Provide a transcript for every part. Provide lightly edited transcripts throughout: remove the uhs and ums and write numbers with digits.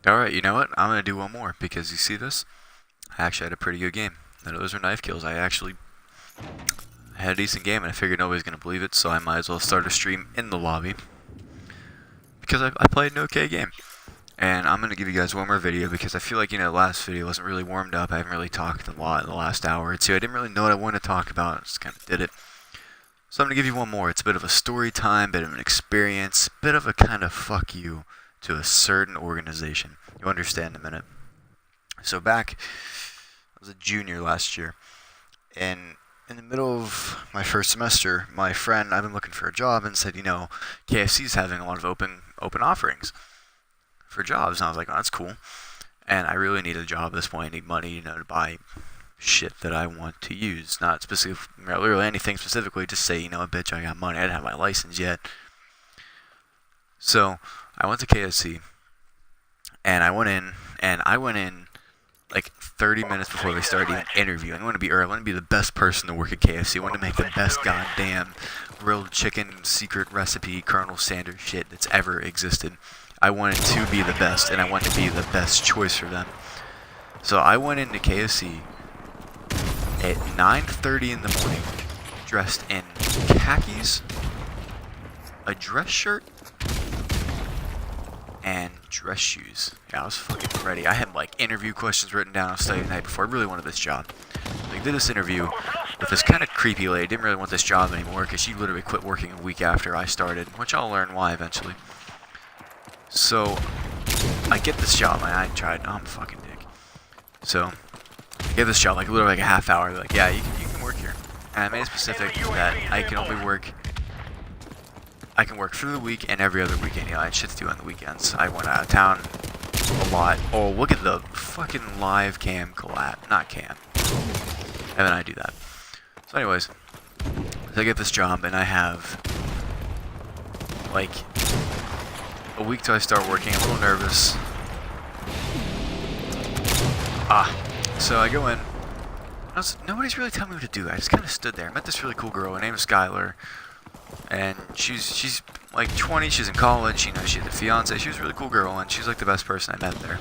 Alright, you know what? I'm gonna do one more because you see this? I actually had a pretty good game. None of those were knife kills. I actually had a decent game and I figured nobody's gonna believe it, so I might as well start a stream in the lobby. Because I played an okay game. And I'm gonna give you guys one more video because I feel like, the last video wasn't really warmed up. I haven't really talked a lot in the last hour or two. I didn't really know what I wanted to talk about. I just kinda did it. So I'm gonna give you one more. It's a bit of a story time, bit of an experience, bit of a kind of fuck you to a certain organization. You'll understand in a minute. So back, I was a junior last year, and in the middle of my first semester, my friend, I've been looking for a job, and said, KFC's having a lot of open offerings for jobs, and I was like, oh, that's cool. And I really need a job at this point. I need money, to buy shit that I want to use. Not specific, literally anything specifically. Just say, bitch, I got money. I didn't have my license yet. So I went to KFC, and I went in like 30 minutes before they started even interviewing. I want to be early. I want to be the best person to work at KFC. I want to make the best goddamn grilled chicken secret recipe Colonel Sanders shit that's ever existed. I wanted to be the best, and I wanted to be the best choice for them. So I went into KFC at 9:30 in the morning, dressed in khakis, a dress shirt, and dress shoes. Yeah, I was fucking ready. I had interview questions written down. I was studying the night before. I really wanted this job. I did this interview with this kind of creepy lady. Didn't really want this job anymore because she literally quit working a week after I started, which I'll learn why eventually. So I get this job, and I tried. Oh, I'm a fucking dick. So I get this job, literally a half hour. They're like, yeah, you can work here. And I made it specific that I can only work. I can work through the week and every other weekend. I had shit to do on the weekends. I went out of town a lot. Oh, look at the fucking live cam collab. Not cam. And then I do that. So anyways, so I get this job and I have a week till I start working. I'm a little nervous. So I go in. Nobody's really telling me what to do. I just kind of stood there. I met this really cool girl. Her name is Skylar. And she's 20, she's in college, she has a fiance, she was a really cool girl, and she's the best person I met there.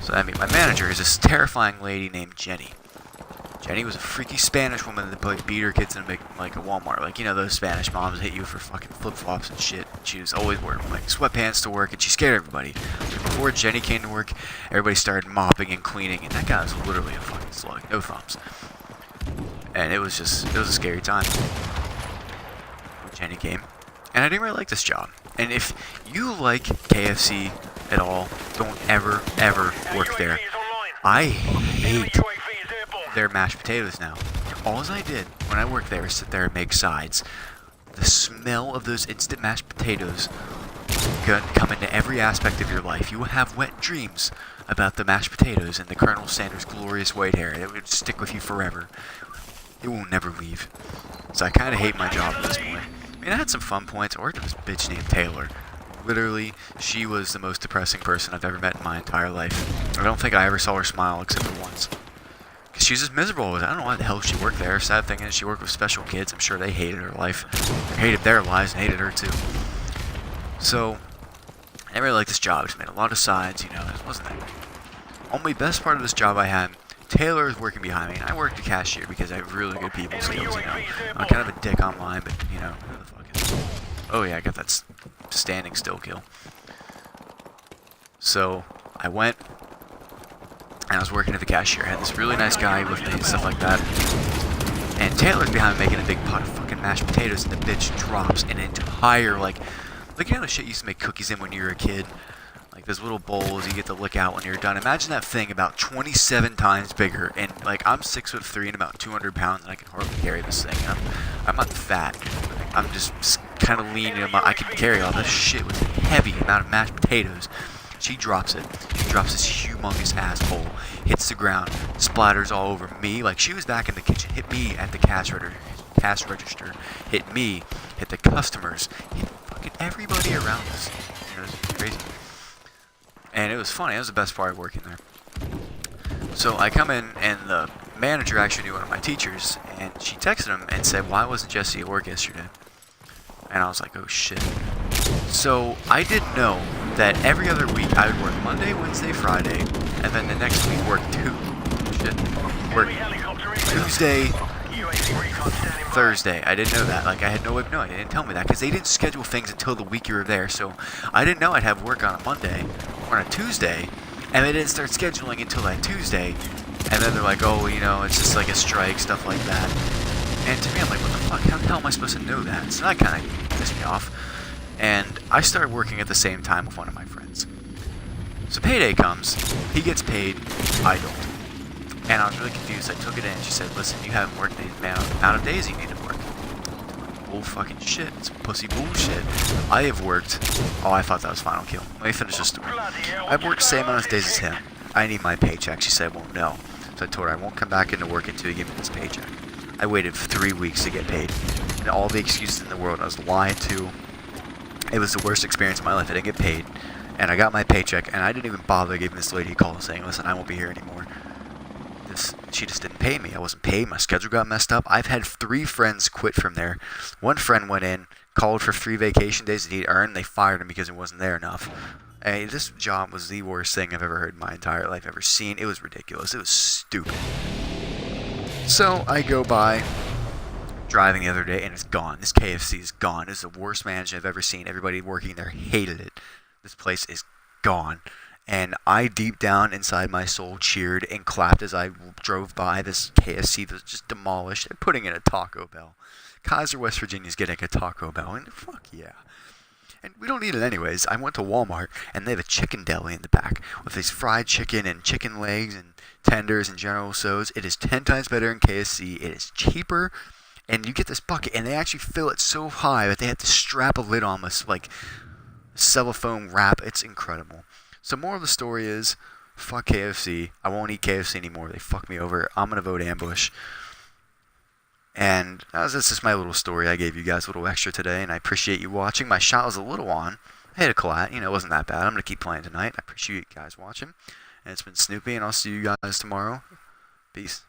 So I meet my manager is this terrifying lady named Jenny. Jenny was a freaky Spanish woman that beat her kids in a Walmart. Those Spanish moms hit you for fucking flip-flops and shit. She was always wearing sweatpants to work, and she scared everybody. Before Jenny came to work, everybody started mopping and cleaning, and that guy was literally a fucking slug, no thumbs. And it was a scary time. Jenny came, and I didn't really like this job. And if you like KFC at all, don't ever work there. I hate their mashed potatoes now. All I did when I worked there is sit there and make sides. The smell of those instant mashed potatoes can come into every aspect of your life. You will have wet dreams about the mashed potatoes and the Colonel Sanders glorious white hair. It would stick with you forever. It will never leave. So I kind of hate my job at this point. I mean, I had some fun points. I worked with this bitch named Taylor. Literally, she was the most depressing person I've ever met in my entire life. I don't think I ever saw her smile except for once. Because she was just miserable with it. I don't know why the hell she worked there. Sad thing is, she worked with special kids. I'm sure they hated her life. Hated their lives and hated her too. So, I didn't really like this job. I just made a lot of sides, it wasn't that good. Only best part of this job I had, Taylor is working behind me, and I work the cashier because I have really good people skills, I'm kind of a dick online, but, who the fuck is... Oh yeah, I got that standing still kill. So, I went, and I was working at the cashier. I had this really nice guy lifting and stuff like that. And Taylor's behind me making a big pot of fucking mashed potatoes, and the bitch drops an entire, the shit you used to make cookies in when you were a kid? Those little bowls you get to lick out when you're done. Imagine that thing about 27 times bigger, and I'm 6'3" and about 200 pounds, and I can hardly carry this thing. I'm not fat. I'm just kind of lean, and I can carry all this shit with a heavy amount of mashed potatoes. She drops it. She drops this humongous ass bowl, hits the ground, splatters all over me. She was back in the kitchen, hit me at the cash register, hit me, hit the customers, hit fucking everybody around us. It was crazy. And it was funny. It was the best part of working there. So I come in, and the manager actually knew one of my teachers, and she texted him and said, why wasn't Jesse at work yesterday? And I was like, oh shit. So I didn't know that every other week I would work Monday, Wednesday, Friday, and then the next week work work Tuesday, Thursday. I didn't know that. Like, I had no way of knowing. They didn't tell me that because they didn't schedule things until the week you were there. So I didn't know I'd have work on a Monday or on a Tuesday, and they didn't start scheduling until that Tuesday. And then they're like, oh, you know, it's just like a strike, stuff like that. And to me, I'm like, what the fuck? How the hell am I supposed to know that? So that kind of pissed me off. And I started working at the same time with one of my friends. So payday comes, he gets paid, I don't. And I was really confused. I took it in. She said, listen, you haven't worked the amount of days you need to work. Bull fucking shit. It's pussy bullshit. I have worked. Oh, I thought that was final kill. Let me finish this story. I've worked the same amount of days as him. I need my paycheck. She said, well, no. So I told her I won't come back into work until you give me this paycheck. I waited 3 weeks to get paid. And all the excuses in the world I was lying to. It was the worst experience of my life. I didn't get paid. And I got my paycheck, and I didn't even bother giving this lady a call saying, listen, I won't be here anymore. She just didn't pay me. I wasn't paid. My schedule got messed up. I've had 3 friends quit from there. One friend went in, called for 3 vacation days that he'd earned. They fired him because it wasn't there enough. And this job was the worst thing I've ever heard in my entire life, ever seen. It was ridiculous. It was stupid. So I go by, driving the other day, and it's gone. This KFC is gone. It's the worst management I've ever seen. Everybody working there hated it. This place is gone. And I, deep down inside my soul, cheered and clapped as I drove by this KFC that was just demolished. They're putting in a Taco Bell. Kaiser, West Virginia's getting a Taco Bell, and fuck yeah. And we don't need it anyways. I went to Walmart, and they have a chicken deli in the back with these fried chicken and chicken legs and tenders and General Tso's. It is 10 times better than KFC. It is cheaper, and you get this bucket, and they actually fill it so high that they have to strap a lid on this, like, cellophane wrap. It's incredible. So moral of the story is, fuck KFC. I won't eat KFC anymore. They fucked me over. I'm going to vote ambush. And that's just my little story. I gave you guys a little extra today, and I appreciate you watching. My shot was a little on. I hit a collat. You know, it wasn't that bad. I'm going to keep playing tonight. I appreciate you guys watching. And it's been Snoopy, and I'll see you guys tomorrow. Peace.